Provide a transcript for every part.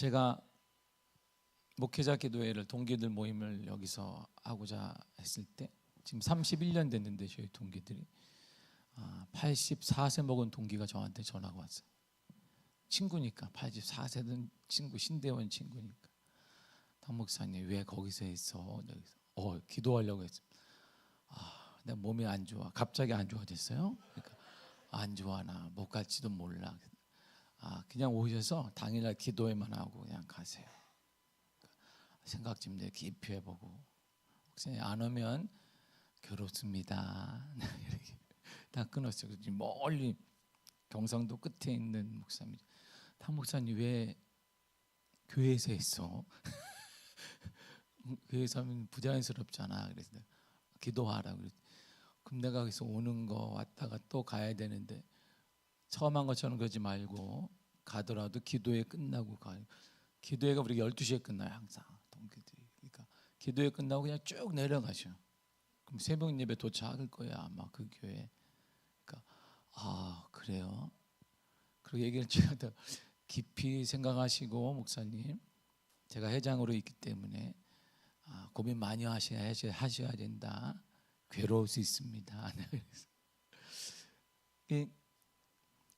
제가 목회자 기도회를 동기들 모임을 여기서 하고자 했을 때 지금 31년 됐는데 저희 동기들이 84세 먹은 동기가 저한테 전화가 왔어요. 친구니까 84세든 친구, 신대원 친구니까. 당 목사님 왜 거기서 있어? 기도하려고 했어요. 내 몸이 안 좋아. 갑자기 안 좋아졌어요. 그러니까 안 좋아, 나 못 갈지도 몰라. 그냥 오셔서 당일날 기도회만 하고 그냥 가세요. 생각 좀 내 깊이 해보고, 목사님 안 오면 괴롭습니다. 이렇게 다 끊었어요. 멀리 경상도 끝에 있는 목사님, 당 목사님 왜 교회에서 했어? 교회에서 하면 부자연스럽잖아. 그래서 기도하라. 그럼 내가 여기서 오는 거 왔다가 또 가야 되는데 처음 한 것처럼 그러지 말고 가더라도 기도회 끝나고 가요. 기도회가 우리가 12시에 끝나요 항상 동기들이. 그러니까 기도회 끝나고 그냥 쭉 내려가셔. 그럼 새벽 예배 도착할 거야 아마 그 교회. 그러니까 그래요. 그리고 얘기를 제가 더 깊이 생각하시고, 목사님 제가 회장으로 있기 때문에 고민 많이 하셔야 된다. 괴로울 수 있습니다.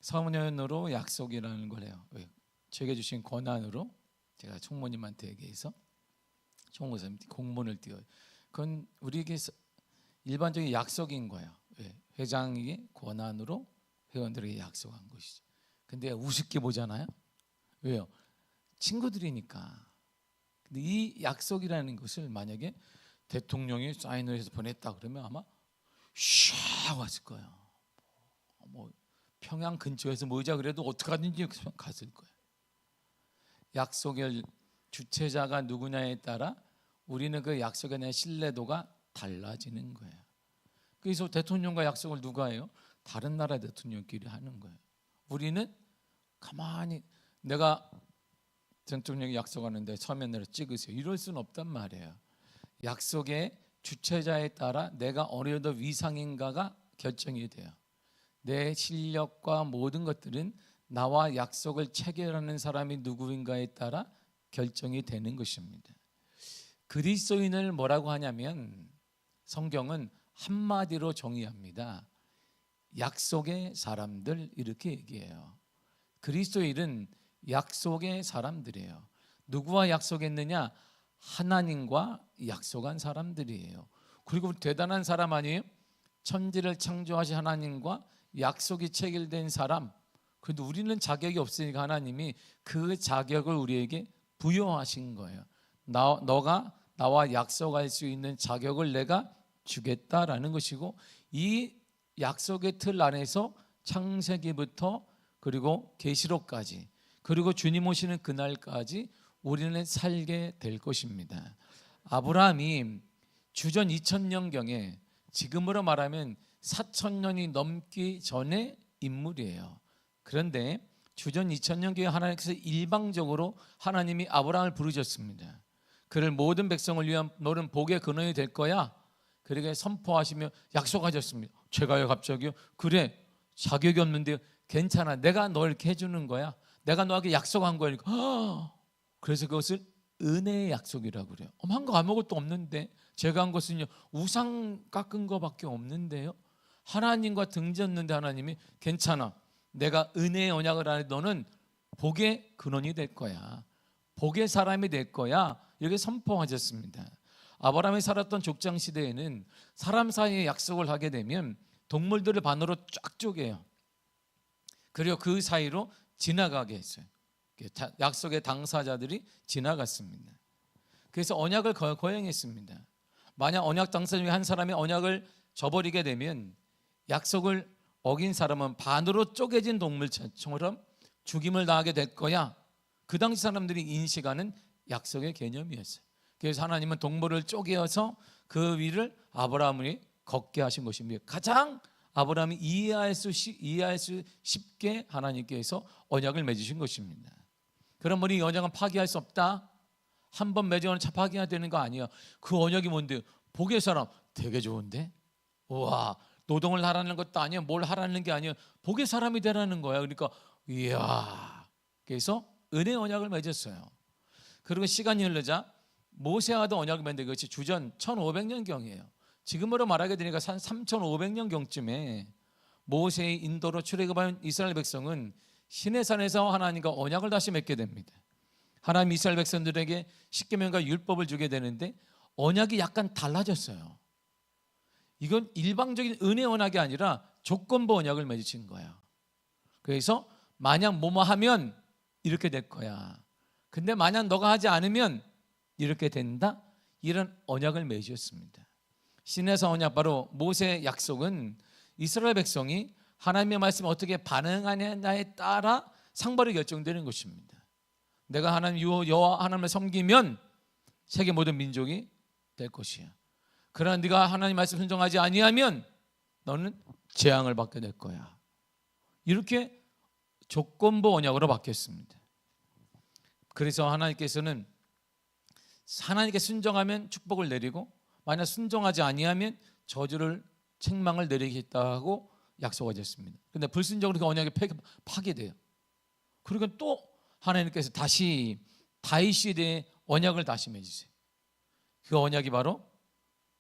서문으로 약속이라는 걸 해요. 제게 주신 권한으로 제가 총무님한테 얘기해서 총무사님한테 공문을 띄워요. 그건 우리에게 일반적인 약속인 거예요. 회장이 권한으로 회원들에게 약속한 것이죠. 근데 우습게 보잖아요. 왜요? 친구들이니까. 근데 이 약속이라는 것을 만약에 대통령이 사인을 해서 보냈다 그러면 아마 샤 왔을 거예요. 뭐 평양 근처에서 모이자 그래도 어떡하든지 갔을 거예요. 약속의 주체자가 누구냐에 따라 우리는 그 약속에 대한 신뢰도가 달라지는 거예요. 그래서 대통령과 약속을 누가 해요? 다른 나라 대통령끼리 하는 거예요. 우리는 가만히 내가 대통령이 약속하는데 서면으로 찍으세요. 이럴 수는 없단 말이에요. 약속의 주체자에 따라 내가 어느 정도 위상인가가 결정이 돼요. 내 실력과 모든 것들은 나와 약속을 체결하는 사람이 누구인가에 따라 결정이 되는 것입니다. 그리스도인을 뭐라고 하냐면 성경은 한마디로 정의합니다. 약속의 사람들 이렇게 얘기해요. 그리스도인은 약속의 사람들이에요. 누구와 약속했느냐? 하나님과 약속한 사람들이에요. 그리고 대단한 사람 아니에요? 천지를 창조하신 하나님과 약속이 체결된 사람. 그래도 우리는 자격이 없으니까 하나님이 그 자격을 우리에게 부여하신 거예요. 너가 나와 약속할 수 있는 자격을 내가 주겠다라는 것이고, 이 약속의 틀 안에서 창세기부터 그리고 계시록까지 그리고 주님 오시는 그날까지 우리는 살게 될 것입니다. 아브라함이 주전 2000년경에 지금으로 말하면 4000년이 넘기 전의 인물이에요. 그런데 주전 2000년경에 하나님께서 일방적으로 하나님이 아브라함을 부르셨습니다. 그를 모든 백성을 위한 너는 복의 근원이 될 거야. 그렇게 선포하시며 약속하셨습니다. 제가요 갑자기요? 그래, 자격이 없는데 괜찮아, 내가 널 이렇게 해주는 거야. 내가 너에게 약속한 거야. 그래서 그것을 은혜의 약속이라고 그래요. 한 거 아무것도 없는데, 제가 한 것은요 우상 깎은 거밖에 없는데요, 하나님과 등졌는데 하나님이 괜찮아, 내가 은혜의 언약을 하는데 너는 복의 근원이 될 거야, 복의 사람이 될 거야, 이렇게 선포하셨습니다. 아브라함이 살았던 족장 시대에는 사람 사이에 약속을 하게 되면 동물들을 반으로 쫙 쪼개요. 그리고 그 사이로 지나가게 했어요. 약속의 당사자들이 지나갔습니다. 그래서 언약을 거행했습니다. 만약 언약 당사자 중에 한 사람이 언약을 저버리게 되면 약속을 어긴 사람은 반으로 쪼개진 동물처럼 죽임을 당하게 될 거야. 그 당시 사람들이 인식하는 약속의 개념이었어요. 그래서 하나님은 동물을 쪼개어서 그 위를 아브라함이 걷게 하신 것입니다. 가장 아브라함이 이해할 수 쉽게 하나님께서 언약을 맺으신 것입니다. 그럼 우리 이 언약은 파기할 수 없다. 한 번 맺어놓은 차 파기해야 되는 거 아니에요. 그 언약이 뭔데? 복의 사람 되게 좋은데? 우와, 노동을 하라는 것도 아니에요. 뭘 하라는 게 아니에요. 복의 사람이 되라는 거야. 그러니까 이야, 그래서 은혜 언약을 맺었어요. 그리고 시간이 흐르자 모세와도 언약을 맺는데 그것이 주전 1500년경이에요. 지금으로 말하게 되니까 3500년경쯤에 모세의 인도로 출애굽한 이스라엘 백성은 시내산에서 하나님과 언약을 다시 맺게 됩니다. 하나님 이스라엘 백성들에게 십계명과 율법을 주게 되는데 언약이 약간 달라졌어요. 이건 일방적인 은혜 언약이 아니라 조건부 언약을 맺으신 거야. 그래서 만약 뭐뭐 하면 이렇게 될 거야. 근데 만약 너가 하지 않으면 이렇게 된다. 이런 언약을 맺으셨습니다. 시내산 언약, 바로 모세의 약속은 이스라엘 백성이 하나님의 말씀에 어떻게 반응하느냐에 따라 상벌이 결정되는 것입니다. 내가 하나님 여호와 하나님을 섬기면 세계 모든 민족이 될 것이야. 그러나 네가 하나님 말씀 순종하지 아니하면 너는 재앙을 받게 될 거야. 이렇게 조건부 언약으로 바뀌었습니다. 그래서 하나님께서는 하나님께 순종하면 축복을 내리고 만약 순종하지 아니하면 저주를 책망을 내리겠다고 약속하셨습니다. 그런데 불순종으로 그 언약이 파괴돼요. 그리고 또 하나님께서 다시 다윗에 대해 언약을 다시 맺으세요. 그 언약이 바로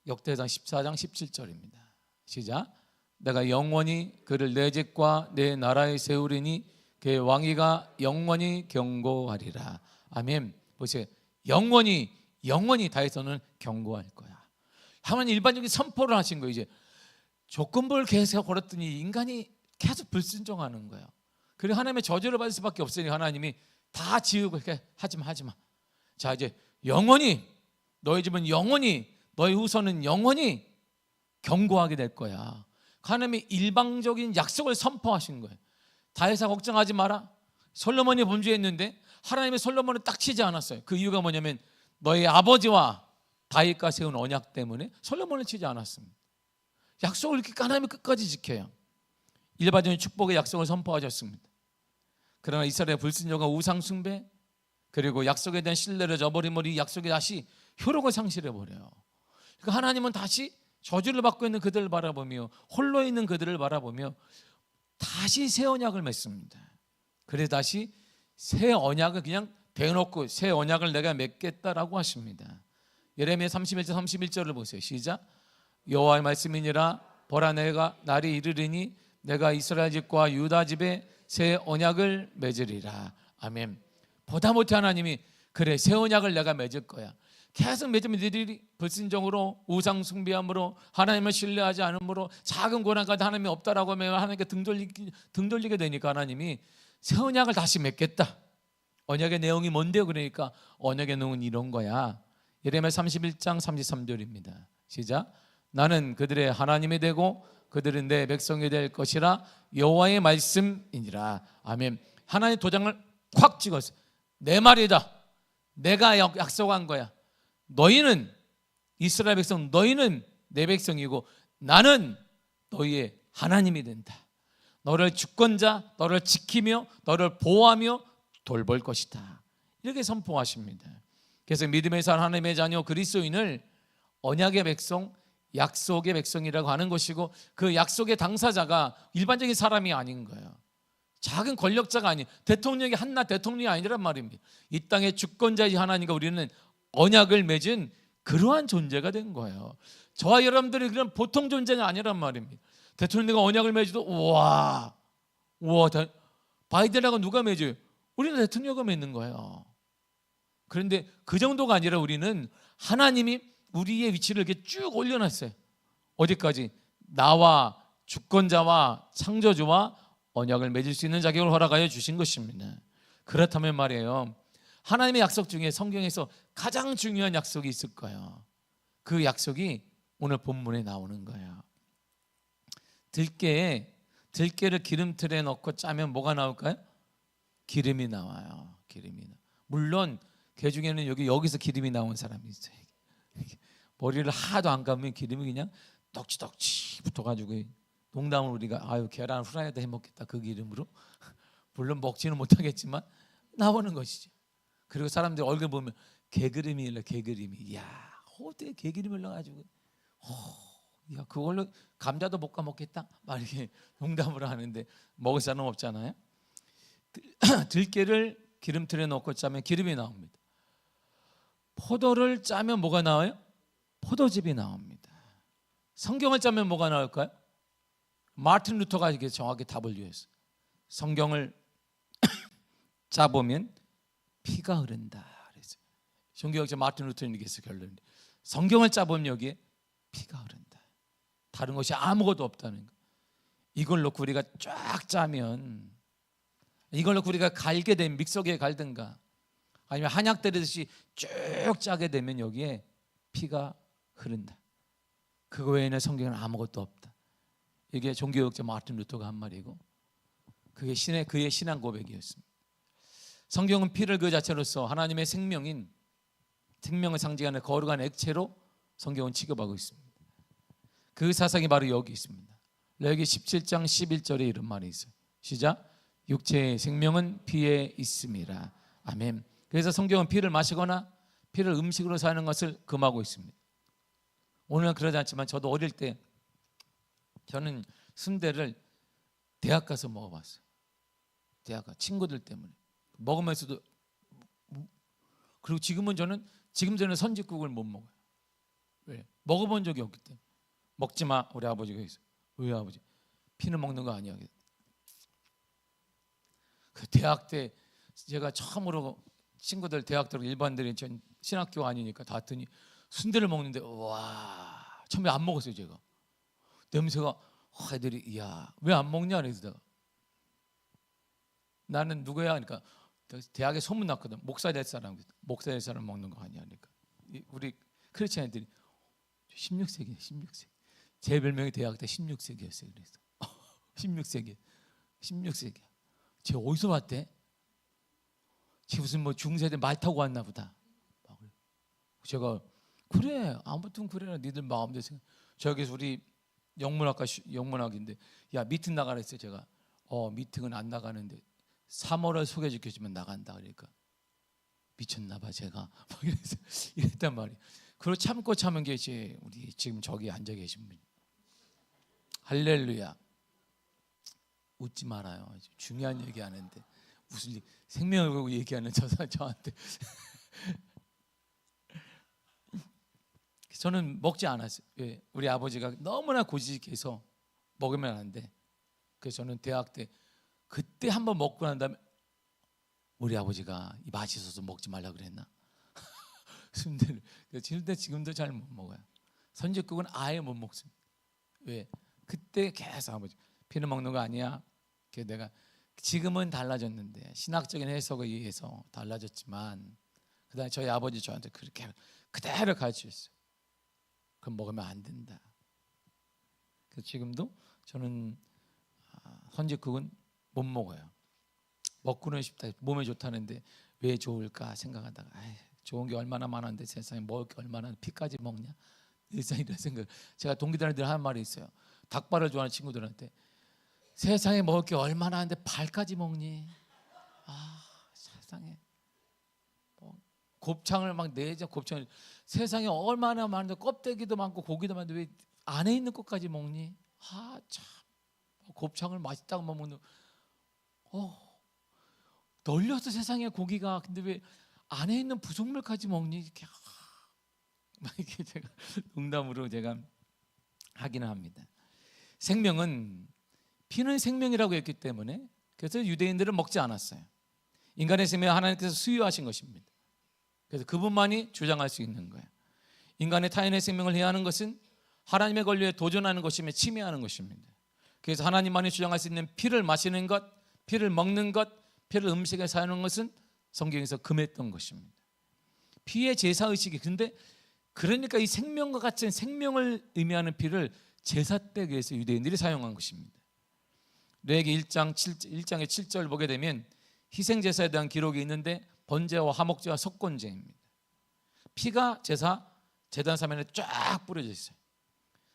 역대상 14장 17절입니다. 시작. 내가 영원히 그를 내 집과 내 나라에 세우리니 그의 왕위가 영원히 경고하리라. 아멘. 보세요. 영원히 다윗은 경고할 거야. 하나님 일반적인 선포를 하신 거예요. 이제 조건부를 계속 걸었더니 인간이 계속 불순종하는 거예요. 그리고 하나님의 저주를 받을 수밖에 없으니 하나님이 다 지우고 이렇게 하지마. 자, 이제 영원히 너희 집은 영원히, 너희 후손은 영원히 경고하게 될 거야. 하나님이 일방적인 약속을 선포하신 거예요. 다윗아 걱정하지 마라. 솔로몬이 범죄했는데 하나님의 솔로몬을 딱 치지 않았어요. 그 이유가 뭐냐면 너희 아버지와 다윗과 세운 언약 때문에 솔로몬을 치지 않았습니다. 약속을 이렇게 하나님이 끝까지 지켜요. 일반적인 축복의 약속을 선포하셨습니다. 그러나 이스라엘의 불순종과 우상 숭배, 그리고 약속에 대한 신뢰를 저버리면 이 약속이 다시 효력을 상실해버려요. 그러니까 하나님은 다시 저주를 받고 있는 그들을 바라보며 홀로 있는 그들을 바라보며 다시 새 언약을 맺습니다. 그래서 다시 새 언약을 그냥 대놓고 새 언약을 내가 맺겠다라고 하십니다. 예레미야 31절 31절을 보세요. 시작. 여호와의 말씀이니라. 보라, 내가 날이 이르리니 내가 이스라엘 집과 유다 집에 새 언약을 맺으리라. 아멘. 보다 못해 하나님이 그래 새 언약을 내가 맺을 거야. 계속 맺으면 너희들이 불순종으로 우상 숭배함으로 하나님을 신뢰하지 않으므로 작은 고난까지 하나님이 없다라고 하면 하나님께 등 돌리게 되니까 하나님이 새 언약을 다시 맺겠다. 언약의 내용이 뭔데요? 그러니까 언약의 내용은 이런 거야. 예레미야 31장 33절입니다. 시작. 나는 그들의 하나님이 되고 그들은 내 백성이 될 것이라 여호와의 말씀이니라. 아멘. 하나님의 도장을 콱 찍었어요. 내 말이다. 내가 약속한 거야. 너희는 이스라엘 백성, 너희는 내 백성이고 나는 너희의 하나님이 된다. 너를 주권자, 너를 지키며 너를 보호하며 돌볼 것이다. 이렇게 선포하십니다. 그래서 믿음의 산 하나님의 자녀 그리스도인을 언약의 백성, 약속의 백성이라고 하는 것이고 그 약속의 당사자가 일반적인 사람이 아닌 거예요. 작은 권력자가 아닌, 대통령이 한낱 대통령이 아니란 말입니다. 이 땅의 주권자이신 하나님과 우리는 언약을 맺은 그러한 존재가 된 거예요. 저와 여러분들이 그런 보통 존재가 아니란 말입니다. 대통령과 언약을 맺어도 우와 바이든하고 누가 맺어요? 우리는 대통령과 맺는 거예요. 그런데 그 정도가 아니라 우리는 하나님이 우리의 위치를 이렇게 쭉 올려놨어요. 어디까지? 나와 주권자와 창조주와 언약을 맺을 수 있는 자격을 허락하여 주신 것입니다. 그렇다면 말이에요, 하나님의 약속 중에 성경에서 가장 중요한 약속이 있을 거예요. 그 약속이 오늘 본문에 나오는 거예요. 들깨를 기름틀에 넣고 짜면 뭐가 나올까요? 기름이 나와요. 물론 그 중에는 여기서 기름이 나온 사람이 있어요. 머리를 하도 안 감으면 기름이 그냥 덕지덕지 붙어가지고 농담을 우리가 계란 후라이도 해먹겠다 그 기름으로. 물론 먹지는 못하겠지만 나오는 것이죠. 그리고 사람들 얼굴 보면 개기름이 흘러. 야, 어떻게 개기름이 흘러가지고 야, 그걸로 감자도 볶아 먹겠다 막 이렇게 농담으로 하는데 먹을 사람 없잖아요. 들깨를 기름틀에 넣고 짜면 기름이 나옵니다. 포도를 짜면 뭐가 나와요? 포도즙이 나옵니다. 성경을 짜면 뭐가 나올까요? 마틴 루터가 이게 정확히 답을 주었어요. 성경을 짜보면 피가 흐른다 그랬어요. 종교학자 마틴 루터님께서 결론이 성경을 짜보면 여기에 피가 흐른다. 다른 것이 아무것도 없다는 거. 이걸 놓고 우리가 쫙 짜면, 이걸 놓고 우리가 갈게 되면 믹서기에 갈든가 아니면 한약 때리듯이 쭉 짜게 되면 여기에 피가 흐른다. 그거 외에는 성경은 아무것도 없다. 이게 종교학자 마틴 루터가 한 말이고, 그게 그의 신앙 고백이었습니다. 성경은 피를 그 자체로서 하나님의 생명을 상징하는 거룩한 액체로 성경은 취급하고 있습니다. 그 사상이 바로 여기 있습니다. 레위기 17장 11절에 이런 말이 있어요. 시작. 육체의 생명은 피에 있음이라. 아멘. 그래서 성경은 피를 마시거나 피를 음식으로 사는 것을 금하고 있습니다. 오늘은 그러지 않지만 저도 어릴 때 저는 순대를 대학 가서 먹어봤어요. 대학 가 친구들 때문에 먹으면서도. 그리고 지금 저는 선짓국을 못 먹어요. 왜? 먹어본 적이 없기 때문에. 먹지 마, 우리 아버지가 있어요. 왜 아버지? 피는 먹는 거 아니야. 그 대학 때 제가 처음으로 친구들 대학 들어 일반들이 전 신학교 아니니까 다 왔더니 순대를 먹는데 와, 처음에 안 먹었어요. 제가 냄새가 애들이 야, 왜 안 먹냐 그래서 내가 나는 누구야 하니까 대학에 소문 났거든. 목사 될 사람 먹는 거 아니야. 그러니까 우리 크리스찬 애들이 16세기 제 별명이 대학 때 16세기였어요. 그래서 16세기 쟤 어디서 왔대? 쟤 무슨 뭐 중세대 말 타고 왔나 보다. 제가 그래 아무튼 그래라 니들 마음대로 생각. 저기서 우리 영문학인데 야 미팅 나가라 했어요. 제가 미팅은 안 나가는데 3월을 소개시켜주면 나간다. 그러니까 미쳤나 봐 제가 막 이랬단 말이에요. 그리고 참은 게 우리 지금 저기 앉아 계신 분. 할렐루야. 웃지 말아요. 중요한 얘기 하는데 무슨 생명을 걸고 얘기하는 저한테. 저는 먹지 않았어요. 왜? 우리 아버지가 너무나 고지식해서 먹으면 안 돼. 그래서 저는 대학 때 그때 한번 먹고 난 다음에 우리 아버지가 이 맛이 있어서 먹지 말라 그랬나? 순대를 지금도 잘 못 먹어요. 선짓국은 아예 못 먹습니다. 왜? 그때 계속 아버지 피는 먹는 거 아니야. 그래서 내가 지금은 달라졌는데 신학적인 해석에 의해서 달라졌지만 그다음에 저희 아버지 저한테 그렇게 그대로 가르치셨어요. 그럼 먹으면 안 된다. 그래서 지금도 저는 선짓국은 못 먹어요. 먹고는 싶다. 몸에 좋다는데 왜 좋을까 생각하다가 좋은 게 얼마나 많은데 세상에 먹을 게 얼마나 피까지 먹냐. 일상 이런 생각. 제가 동기들한테 하는 말이 있어요. 닭발을 좋아하는 친구들한테 세상에 먹을 게 얼마나 많은데 발까지 먹니? 세상에 곱창을 막 내자 곱창을 세상에 얼마나 많은데 껍데기도 많고 고기도 많은데 왜 안에 있는 것까지 먹니? 참 곱창을 맛있다고 먹는 널려서 세상에 고기가 근데 왜 안에 있는 부속물까지 먹니? 이렇게 제가 농담으로 제가 하기는 합니다. 피는 생명이라고 했기 때문에 그래서 유대인들은 먹지 않았어요. 인간의 생명 하나님께서 수유하신 것입니다. 그래서 그분만이 주장할 수 있는 거예요. 인간의 타인의 생명을 해하는 것은 하나님의 권리에 도전하는 것이며 침해하는 것입니다. 그래서 하나님만이 주장할 수 있는 피를 마시는 것, 피를 먹는 것, 피를 음식에 사용하는 것은 성경에서 금했던 것입니다. 피의 제사의식이 그러니까 이 생명과 같은 생명을 의미하는 피를 제사 때 위해서 유대인들이 사용한 것입니다. 레위기 1장의 7절 보게 되면 희생제사에 대한 기록이 있는데 번제와 화목제와 속건제입니다. 피가 제단 사면에 쫙 뿌려져 있어요.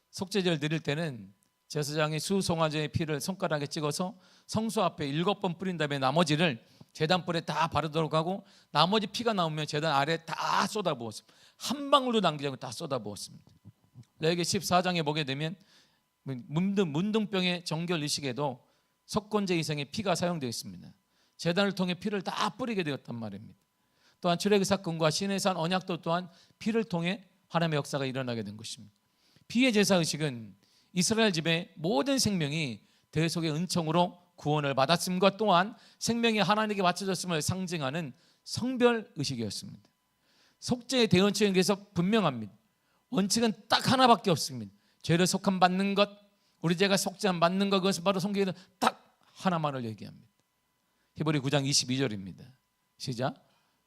속죄제를 드릴 때는 제사장이 수송아지의 피를 손가락에 찍어서 성소 앞에 7번 뿌린 다음에 나머지를 제단불에 다 바르도록 하고 나머지 피가 나오면 제단 아래에 다 쏟아부었습니다. 한 방울도 남기지 않고 다 쏟아부었습니다. 레위기 14장에 보게 되면 문둥병의 정결 의식에도 속건제 이상의 피가 사용되어 있습니다. 제단을 통해 피를 다 뿌리게 되었단 말입니다. 또한 출애굽 사건과 시내산 언약도 또한 피를 통해 하나님의 역사가 일어나게 된 것입니다. 피의 제사 의식은 이스라엘 집의 모든 생명이 대속의 은총으로 구원을 받았음과 또한 생명이 하나님께 바쳐졌음을 상징하는 성별 의식이었습니다. 속죄의 대원칙에 대해서 분명합니다. 원칙은 딱 하나밖에 없습니다. 죄를 속함 받는 것, 우리 죄가 속죄함 받는 것, 그것은 바로 성경에는 딱 하나만을 얘기합니다. 히브리 9장 22절입니다. 시작.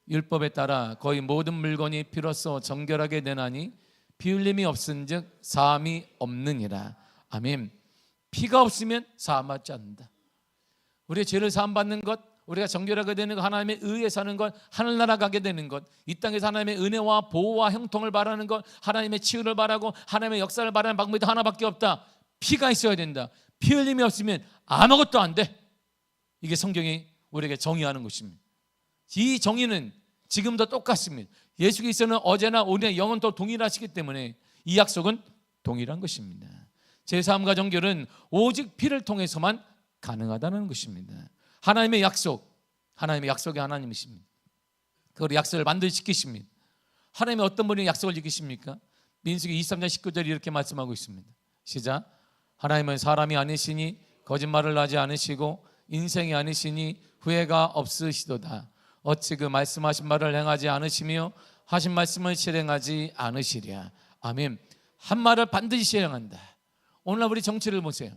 율법에 따라 거의 모든 물건이 피로써 정결하게 되나니 피 흘림이 없은즉 사함이 없느니라. 아멘. 피가 없으면 사함받지 않는다. 우리의 죄를 사함받는 것, 우리가 정결하게 되는 것, 하나님의 의에 사는 것, 하늘나라 가게 되는 것, 이 땅에서 하나님의 은혜와 보호와 형통을 바라는 것, 하나님의 치유를 바라고 하나님의 역사를 바라는 방법이 하나밖에 없다. 피가 있어야 된다. 피 흘림이 없으면 아무것도 안 돼. 이게 성경이 우리에게 정의하는 것입니다. 이 정의는 지금도 똑같습니다. 예수 그리스도는 어제나 오늘 영원토록 동일하시기 때문에 이 약속은 동일한 것입니다. 제사함과 정결은 오직 피를 통해서만 가능하다는 것입니다. 하나님의 약속, 하나님의 약속의 하나님이십니다. 그걸 약속을 반드시 지키십니다. 하나님의 어떤 분이 약속을 지키십니까? 민수기 23장 19절이 이렇게 말씀하고 있습니다. 시작. 하나님은 사람이 아니시니 거짓말을 하지 않으시고 인생이 아니시니 후회가 없으시도다. 어찌 그 말씀하신 말을 행하지 않으시며 하신 말씀을 실행하지 않으시랴. 아멘. 한 말을 반드시 실행한다. 오늘 우리 정치를 보세요.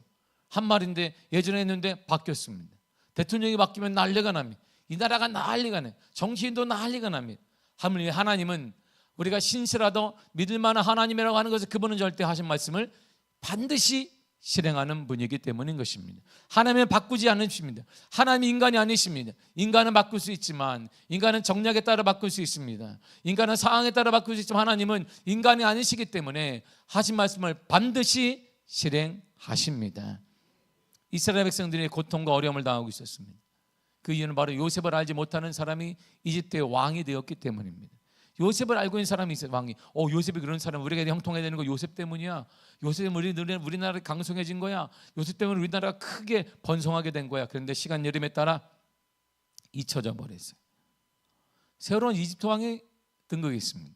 한 말인데 예전에 했는데 바뀌었습니다. 대통령이 바뀌면 난리가 납니다. 이 나라가 난리가 나요. 정치인도 난리가 납니다. 하나님은 우리가 신실하도 믿을 만한 하나님이라고 하는 것을 그분은 절대 하신 말씀을 반드시 실행하는 분이기 때문인 것입니다. 하나님은 바꾸지 않으십니다. 하나님이 인간이 아니십니다. 인간은 바꿀 수 있지만, 인간은 정략에 따라 바꿀 수 있습니다. 인간은 상황에 따라 바꿀 수 있지만 하나님은 인간이 아니시기 때문에 하신 말씀을 반드시 실행하십니다. 이스라엘 백성들이 고통과 어려움을 당하고 있었습니다. 그 이유는 바로 요셉을 알지 못하는 사람이 이집트의 왕이 되었기 때문입니다. 요셉을 알고 있는 사람이 있어요. 왕이 요셉이 그런 사람, 우리가 형통해야 되는 거 요셉 때문이야. 요셉 때문에 우리나라가 강성해진 거야. 요셉 때문에 우리나라가 크게 번성하게 된 거야. 그런데 시간 여름에 따라 잊혀져 버렸어요. 새로운 이집트 왕이 등극했습니다.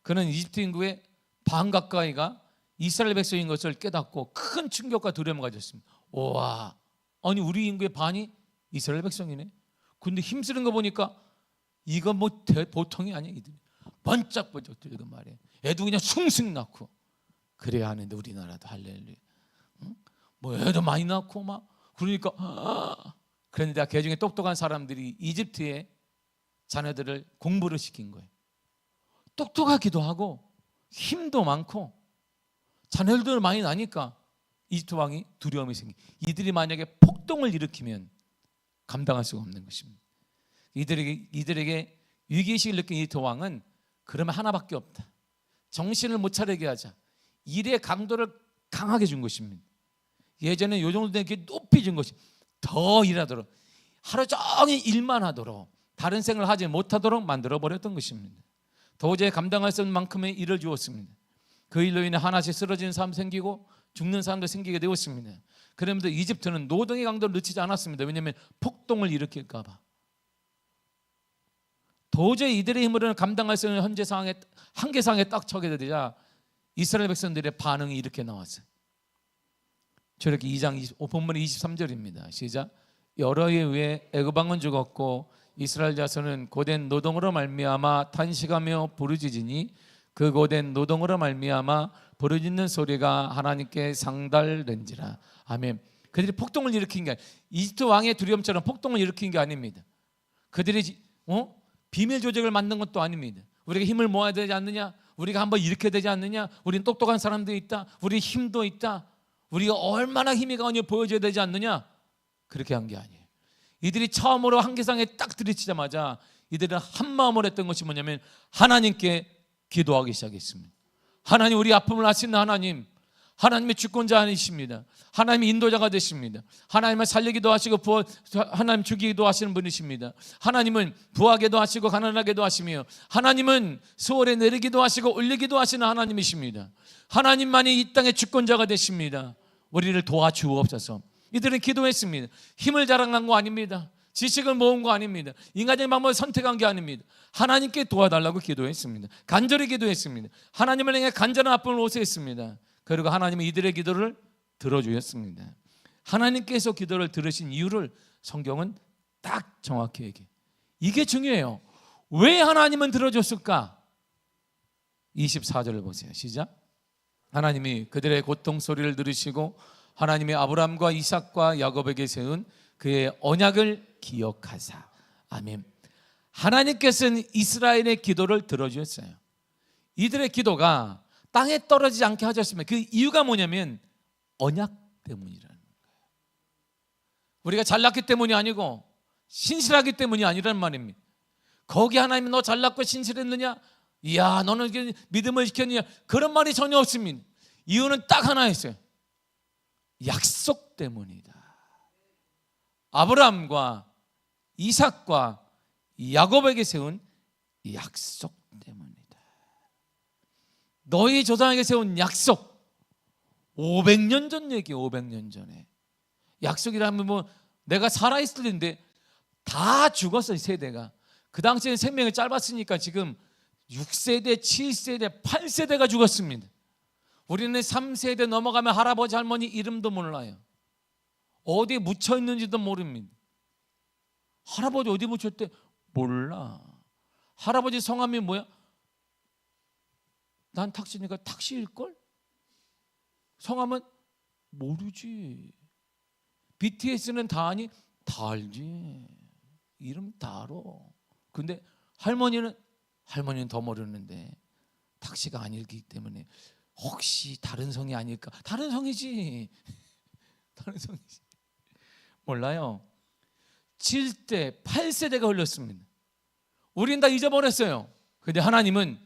그는 이집트 인구의 반 가까이가 이스라엘 백성인 것을 깨닫고 큰 충격과 두려움을 가졌습니다. 와, 아니 우리 인구의 반이 이스라엘 백성이네. 근데 힘쓰는 거 보니까 이건 뭐 보통이 아니야. 이들이 번쩍번쩍 들고 말이야. 애도 그냥 숭숭 낳고 그래야 하는데 우리나라도 할렐루야. 응? 뭐 애도 많이 낳고 막 그러니까 그런데 그 중에 똑똑한 사람들이 이집트의 자녀들을 공부를 시킨 거예요. 똑똑하기도 하고 힘도 많고 자녀들 많이 나니까 이집트 왕이 두려움이 생기. 이들이 만약에 폭동을 일으키면 감당할 수가 없는 것입니다. 이들에게 위기의식을 느낀 이집트 왕은 그러면 하나밖에 없다. 정신을 못 차리게 하자. 일의 강도를 강하게 준 것입니다. 예전에 요 정도 되게 높이 준 것이 더 일하도록 하루 종일 일만 하도록 다른 생각을 하지 못하도록 만들어버렸던 것입니다. 도저히 감당할 수 없는 만큼의 일을 주었습니다. 그 일로 인해 하나씩 쓰러지는 사람 생기고 죽는 사람도 생기게 되었습니다. 그런데 이집트는 노동의 강도를 늦추지 않았습니다. 왜냐하면 폭동을 일으킬까 봐. 도저히 이들의 힘으로는 감당할 수 없는 현재 상황에 한계 상황에 딱 처게 되자 이스라엘 백성들의 반응이 이렇게 나왔어요. 저렇게 2장 본문 23절입니다. 시작. 여러 해 후에 애굽 왕은 죽었고 이스라엘 자손은 고된 노동으로 말미암아 탄식하며 부르짖으니 그 고된 노동으로 말미암아 부르짖는 소리가 하나님께 상달된지라. 아멘. 그들이 폭동을 일으킨 게 아니에요. 이집트 왕의 두려움처럼 폭동을 일으킨 게 아닙니다. 그들이 비밀 조직을 만든 것도 아닙니다. 우리가 힘을 모아야 되지 않느냐? 우리가 한번 일으켜야 되지 않느냐? 우리는 똑똑한 사람도 있다. 우리 힘도 있다. 우리가 얼마나 힘이 강한지 보여줘야 되지 않느냐? 그렇게 한 게 아니에요. 이들이 처음으로 한계상에 딱 들이치자마자 이들은 한 마음으로 했던 것이 뭐냐면 하나님께 기도하기 시작했습니다. 하나님, 우리 아픔을 아시는 하나님, 하나님의 주권자 아니십니다. 하나님의 인도자가 되십니다. 하나님은 살리기도 하시고 하나님 죽이기도 하시는 분이십니다. 하나님은 부하게도 하시고 가난하게도 하시며 하나님은 수월에 내리기도 하시고 올리기도 하시는 하나님이십니다. 하나님만이 이 땅의 주권자가 되십니다. 우리를 도와주옵소서. 이들은 기도했습니다. 힘을 자랑한 거 아닙니다. 지식을 모은 거 아닙니다. 인간적인 방법을 선택한 게 아닙니다. 하나님께 도와달라고 기도했습니다. 간절히 기도했습니다. 하나님을 향해 간절한 아픔을 호소했습니다. 그리고 하나님은 이들의 기도를 들어주셨습니다. 하나님께서 기도를 들으신 이유를 성경은 딱 정확히 얘기해요. 이게 중요해요. 왜 하나님은 들어줬을까? 24절을 보세요. 시작. 하나님이 그들의 고통 소리를 들으시고 하나님이 아브라함과 이삭과 야곱에게 세운 그의 언약을 기억하사. 아멘. 하나님께서는 이스라엘의 기도를 들어주셨어요. 이들의 기도가 땅에 떨어지지 않게 하셨으면 그 이유가 뭐냐면 언약 때문이라는 거예요. 우리가 잘났기 때문이 아니고 신실하기 때문이 아니란 말입니다. 거기 하나님이 너 잘났고 신실했느냐? 이야 너는 믿음을 지켰느냐? 그런 말이 전혀 없습니다. 이유는 딱 하나였어요. 약속 때문이다. 아브라함과 이삭과 야곱에게 세운 약속 때문이다. 너희 조상에게 세운 약속, 500년 전 얘기예요. 500년 전에. 약속이라면 뭐 내가 살아있을 텐데 다 죽었어요. 세대가. 그 당시에는 생명이 짧았으니까 지금 6세대, 7세대, 8세대가 죽었습니다. 우리는 3세대 넘어가면 할아버지 할머니 이름도 몰라요. 어디에 묻혀 있는지도 모릅니다. 할아버지 어디 묻혔대? 몰라. 할아버지 성함이 뭐야? 난 탁시니까 탁시일걸? 성함은 모르지. BTS는 다 아니? 다 알지. 이름 다 알아. 근데 할머니는 더 모르는데 탁시가 아니기 때문에 혹시 다른 성이 아닐까? 다른 성이지. 다른 성이지. 몰라요. 7대, 8세대가 흘렀습니다. 우린 다 잊어버렸어요. 근데 하나님은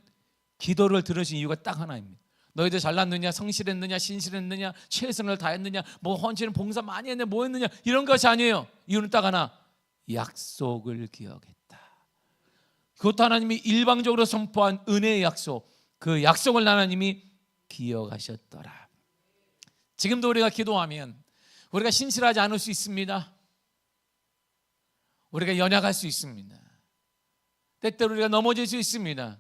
기도를 들으신 이유가 딱 하나입니다. 너희들 잘났느냐, 성실했느냐, 신실했느냐, 최선을 다했느냐, 뭐 헌신 봉사 많이 했느냐, 뭐 했느냐, 이런 것이 아니에요. 이유는 딱 하나, 약속을 기억했다. 그것도 하나님이 일방적으로 선포한 은혜의 약속, 그 약속을 하나님이 기억하셨더라. 지금도 우리가 기도하면 우리가 신실하지 않을 수 있습니다. 우리가 연약할 수 있습니다. 때때로 우리가 넘어질 수 있습니다.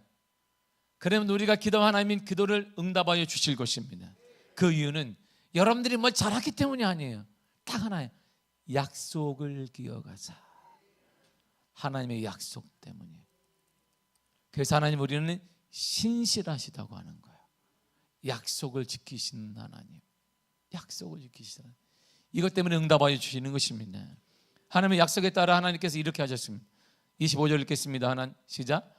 그러면 우리가 기도한 하나님은 기도를 응답하여 주실 것입니다. 그 이유는 여러분들이 뭐 잘했기 때문이 아니에요. 딱 하나예요. 약속을 기억하사. 하나님의 약속 때문이에요. 그래서 하나님 우리는 신실하시다고 하는 거예요. 약속을 지키시는 하나님. 약속을 지키시는 하나님. 이것 때문에 응답하여 주시는 것입니다. 하나님의 약속에 따라 하나님께서 이렇게 하셨습니다. 25절 읽겠습니다. 시작.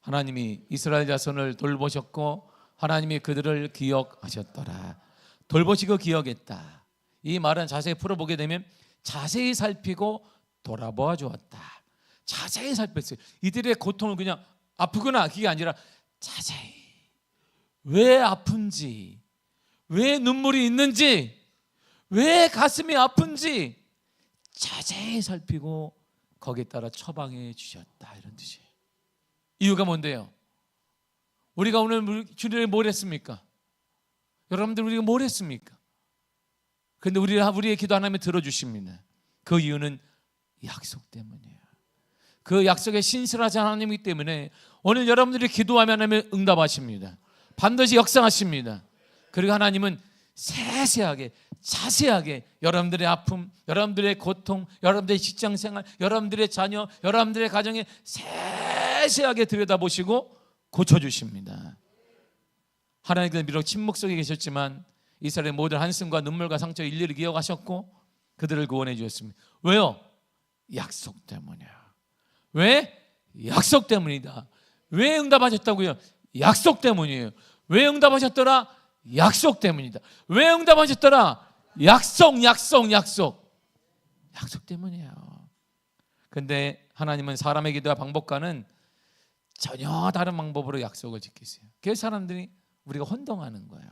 하나님이 이스라엘 자손을 돌보셨고 하나님이 그들을 기억하셨더라. 돌보시고 기억했다. 이 말은 자세히 풀어보게 되면 자세히 살피고 돌아보아 주었다. 자세히 살폈어요. 이들의 고통을 그냥 아프구나 그게 아니라 자세히 왜 아픈지, 왜 눈물이 있는지, 왜 가슴이 아픈지 자세히 살피고 거기에 따라 처방해 주셨다. 이런 뜻이에요. 이유가 뭔데요? 우리가 오늘 주일에 뭘 했습니까? 여러분들 우리가 뭘 했습니까? 그런데 우리의 기도 하나님이 들어주십니다. 그 이유는 약속 때문이에요. 그 약속에 신실하지 하나님이기 때문에 오늘 여러분들이 기도하면 하나님이 응답하십니다. 반드시 역사하십니다. 그리고 하나님은 세세하게 자세하게 여러분들의 아픔, 여러분들의 고통, 여러분들의 직장생활, 여러분들의 자녀, 여러분들의 가정에 세세하게 들여다보시고 고쳐주십니다. 하나님께서 비록 침묵 속에 계셨지만 이스라엘의 모든 한숨과 눈물과 상처 일일이 기억하셨고 그들을 구원해 주셨습니다. 왜요? 약속 때문이야. 왜? 약속 때문이다. 왜 응답하셨다고요? 약속 때문이에요. 왜 응답하셨더라? 약속 때문이다. 왜 응답하셨더라? 약속 때문이에요. 근데 하나님은 사람의 기도와 방법과는 전혀 다른 방법으로 약속을 지키세요. 그래서 사람들이 우리가 혼동하는 거예요.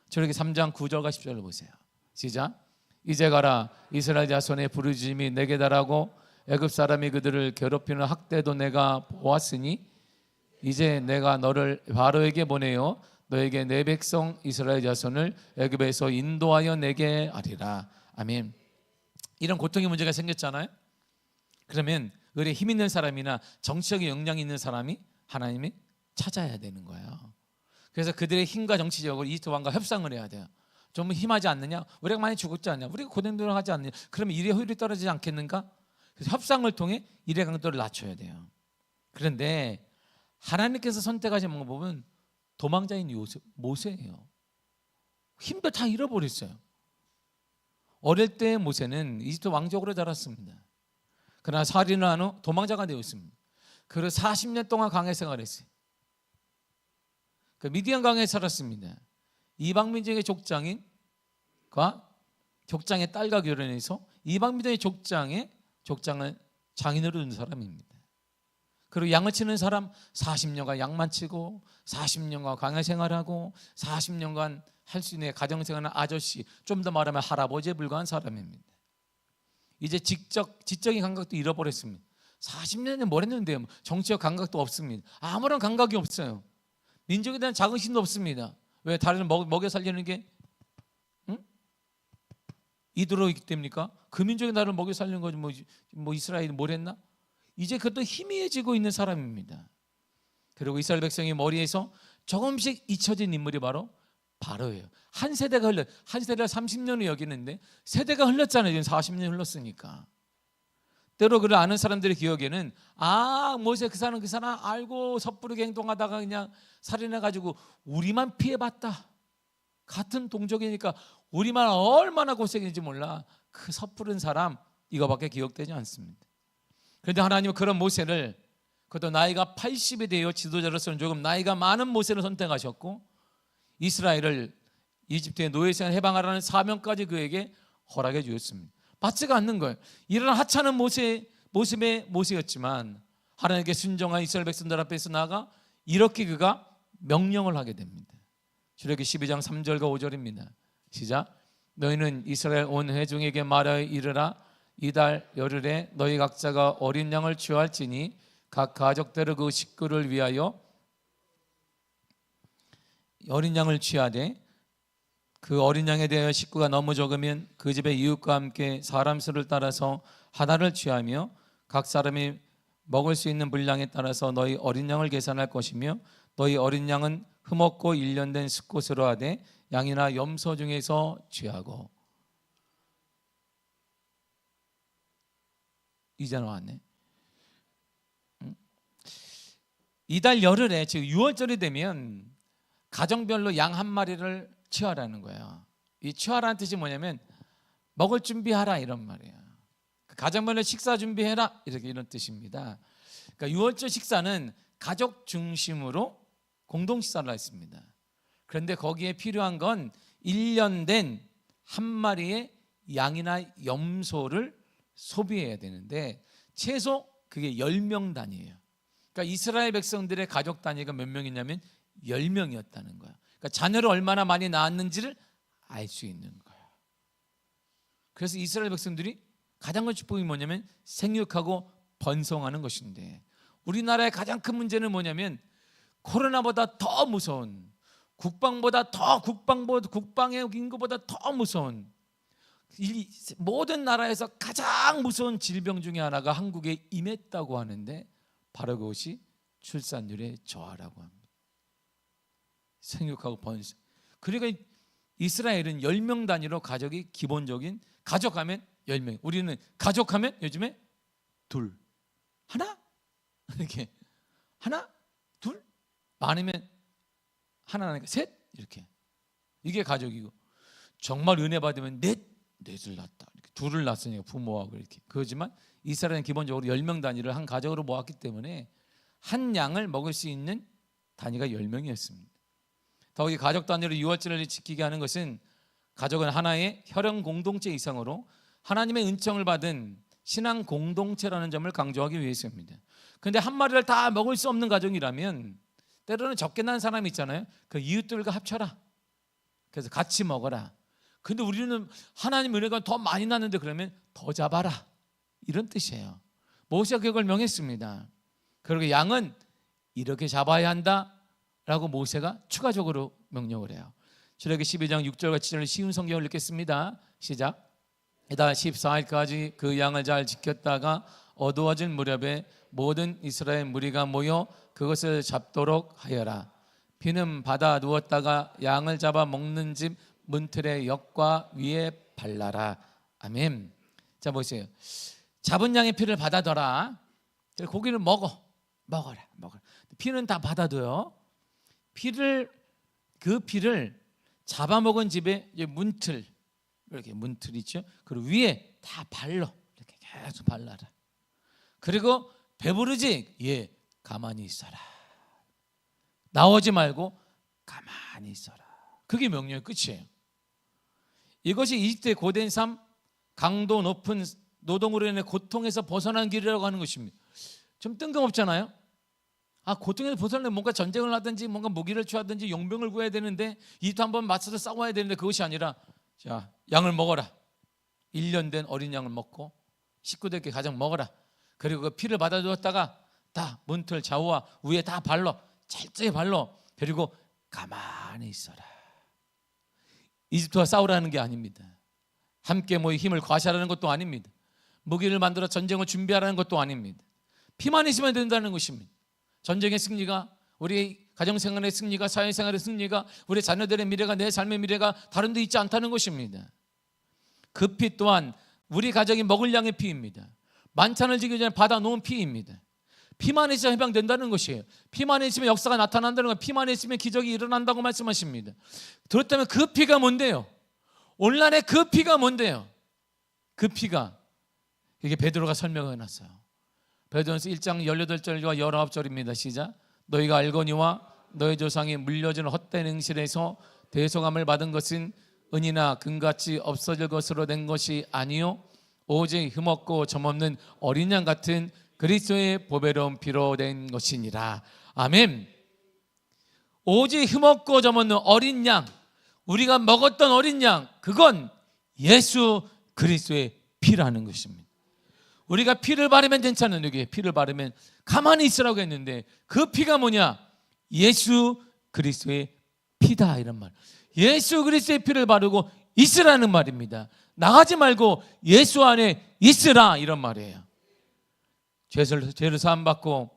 저렇게 3장 9절과 10절을 보세요. 시작. 이제 가라 이스라엘 자손의 부르짖음이 내게 달하고 애굽 사람이 그들을 괴롭히는 학대도 내가 보았으니 이제 내가 너를 바로에게 보내어 너에게 내 백성 이스라엘 자손을 애굽에서 인도하여 내게 하리라. 아멘. 이런 고통의 문제가 생겼잖아요. 그러면 의뢰 힘 있는 사람이나 정치적인 역량이 있는 사람이 하나님이 찾아야 되는 거예요. 그래서 그들의 힘과 정치적으로 이집트 왕과 협상을 해야 돼요. 좀 힘하지 않느냐? 우리가 많이 죽었지 않냐? 우리가 고생들을 하지 않느냐? 그러면 일의 효율이 떨어지지 않겠는가? 그래서 협상을 통해 일의 강도를 낮춰야 돼요. 그런데 하나님께서 선택하신 방법은 도망자인 모세예요. 힘도 다 잃어버렸어요. 어릴 때 모세는 이집트 왕족으로 자랐습니다. 그러나 살인을 한 후 도망자가 되었습니다. 그래서 40년 동안 강에 생활했어요. 그 미디안 강에 살았습니다. 이방민족의 족장의 딸과 결혼해서 이방민족의 족장을 장인으로 둔 사람입니다. 그리고 양을 치는 사람 40년간 양만 치고 40년간 강에 생활하고 40년간 할 수 있는 가정생활하는 아저씨, 좀 더 말하면 할아버지에 불과한 사람입니다. 이제 지적인 감각도 잃어버렸습니다. 40년에 뭘 했는데요? 정치적 감각도 없습니다. 아무런 감각이 없어요. 민족에 대한 자긍심도 없습니다. 왜? 다른 먹여 살리는 게 이대로 있기 때문입니까? 그 민족이 나를 먹여 살리는 거지 뭐 이스라엘이 뭘 했나? 이제 그것도 희미해지고 있는 사람입니다. 그리고 이스라엘 백성의 머리에서 조금씩 잊혀진 인물이 바로 바로예요. 한 세대가 30년을 여기는데 세대가 흘렀잖아요. 지금 40년 흘렀으니까. 때로 그를 아는 사람들의 기억에는 모세 그 사람 알고 섣부르게 행동하다가 그냥 살인해가지고 우리만 피해봤다. 같은 동족이니까 우리만 얼마나 고생인지 몰라. 그 섣부른 사람 이거밖에 기억되지 않습니다. 그런데 하나님은 그런 모세를, 그것도 나이가 80이 되어 지도자로서는 조금 나이가 많은 모세를 선택하셨고 이스라엘을 이집트의 노예생활 해방하라는 사명까지 그에게 허락해 주었습니다. 받지가 않는 거예요. 이런 하찮은 모습의 모세였지만 하나님께 순종한 이스라엘 백성들 앞에서 나아가 이렇게 그가 명령을 하게 됩니다. 출애굽기 12장 3절과 5절입니다. 시작. 너희는 이스라엘 온 회중에게 말하여 이르라. 이달 열흘에 너희 각자가 어린 양을 취할지니 각 가족대로 그 식구를 위하여 어린 양을 취하되 그 어린 양에 대하여 식구가 너무 적으면 그 집의 이웃과 함께 사람 수를 따라서 하나를 취하며 각 사람이 먹을 수 있는 분량에 따라서 너희 어린 양을 계산할 것이며 너희 어린 양은 흠없고 일련된 숫꽃으로 하되 양이나 염소 중에서 취하고. 이제 나왔네. 이달 열흘에 즉 6월절이 되면 가정별로 양 한 마리를 취하라는 거예요. 이 취하라는 뜻이 뭐냐면 먹을 준비하라 이런 말이에요. 가정별로 식사 준비해라 이런 뜻입니다. 그러니까 6월절 식사는 가족 중심으로 공동 식사를 했습니다. 그런데 거기에 필요한 건 1년 된 한 마리의 양이나 염소를 소비해야 되는데 최소 그게 10명 단위예요. 그러니까 이스라엘 백성들의 가족 단위가 몇 명이냐면 10명이었다는 거예요. 그러니까 자녀를 얼마나 많이 낳았는지를 알 수 있는 거예요. 그래서 이스라엘 백성들이 가장 큰 축복이 뭐냐면 생육하고 번성하는 것인데 우리나라의 가장 큰 문제는 뭐냐면 코로나보다 더 무서운 국방의 인구보다 더 무서운 모든 나라에서 가장 무서운 질병 중에 하나가 한국에 임했다고 하는데 바로 그것이 출산율의 저하라고 합니다. 생육하고 번성. 그러니까 이스라엘은 10명 단위로 가족이 기본적인 가족하면 10명. 우리는 가족하면 요즘에 둘, 하나 이렇게 하나, 둘 많으면 하나니까 셋 이렇게 이게 가족이고 정말 은혜 받으면 넷을 낳았다. 이렇게 둘을 낳았으니까 부모하고 이렇게 그러지만 이스라엘은 기본적으로 10명 단위를 한 가족으로 모았기 때문에 한 양을 먹을 수 있는 단위가 10명이었습니다. 더욱이 가족 단위로 6월절을 지키게 하는 것은 가족은 하나의 혈연 공동체 이상으로 하나님의 은총을 받은 신앙 공동체라는 점을 강조하기 위해서입니다. 그런데 한 마리를 다 먹을 수 없는 가정이라면 때로는 적게 난 사람이 있잖아요. 그 이웃들과 합쳐라. 그래서 같이 먹어라. 근데 우리는 하나님 은혜가 더 많이 났는데 그러면 더 잡아라 이런 뜻이에요. 모세가 그걸 명했습니다. 그리고 양은 이렇게 잡아야 한다라고 모세가 추가적으로 명령을 해요. 출애굽기 12장 6절과 7절 쉬운 성경을 읽겠습니다. 시작. 이달 14일까지 그 양을 잘 지켰다가 어두워질 무렵에 모든 이스라엘 무리가 모여 그것을 잡도록 하여라. 피는 받아 누웠다가 양을 잡아 먹는 집 문틀의 역과 위에 발라라. 아멘. 자 보세요. 잡은 양의 피를 받아둬라. 고기를 먹어라. 피는 다 받아둬요. 그 피를 잡아먹은 집에 이제 문틀, 이렇게 문틀 있죠. 그리고 위에 다 발라. 이렇게 계속 발라라. 그리고 배부르지? 예, 가만히 있어라. 나오지 말고 가만히 있어라. 그게 명령의 끝이에요. 이것이 이집트의 고된 삶, 강도 높은 노동으로 인해 고통에서 벗어난 길이라고 하는 것입니다. 좀 뜬금없잖아요. 고통에서 벗어나려면 뭔가 전쟁을 하든지 뭔가 무기를 취하든지 용병을 구해야 되는데 이집트 한번 맞서서 싸워야 되는데 그것이 아니라 자, 양을 먹어라. 1년 된 어린 양을 먹고 식구들께 가장 먹어라. 그리고 그 피를 받아주었다가 다 문틀 좌우와 위에 다 발로 철저히 발로. 그리고 가만히 있어라. 이집트와 싸우라는 게 아닙니다. 함께 모여 힘을 과시하라는 것도 아닙니다. 무기를 만들어 전쟁을 준비하라는 것도 아닙니다. 피만 있으면 된다는 것입니다. 전쟁의 승리가, 우리 가정생활의 승리가, 사회생활의 승리가, 우리 자녀들의 미래가, 내 삶의 미래가 다른 데 있지 않다는 것입니다. 그 피 또한 우리 가정이 먹을 양의 피입니다. 만찬을 지기 전에 받아놓은 피입니다. 피만 있으면 해방된다는 것이에요. 피만 있으면 역사가 나타난다는 거예요. 피만 있으면 기적이 일어난다고 말씀하십니다. 그렇다면 그 피가 뭔데요? 오늘날의 그 피가 뭔데요? 그 피가, 이게 베드로가 설명해 놨어요. 베드로전서 1장 18절과 19절입니다. 시작. 너희가 알거니와 너희 조상이 물려준 헛된 행실에서 대속함을 받은 것은 은이나 금같이 없어질 것으로 된 것이 아니요 오직 흠없고 점없는 어린 양 같은 그리스도의 보배로운 피로 된 것이니라. 아멘. 오직 흠없고 점없는 어린 양, 우리가 먹었던 어린 양, 그건 예수 그리스도의 피라는 것입니다. 우리가 피를 바르면 괜찮은, 여기 피를 바르면 가만히 있으라고 했는데 그 피가 뭐냐? 예수 그리스도의 피다, 이런 말. 예수 그리스도의 피를 바르고 있으라는 말입니다. 나가지 말고 예수 안에 있으라, 이런 말이에요. 죄를 사함받고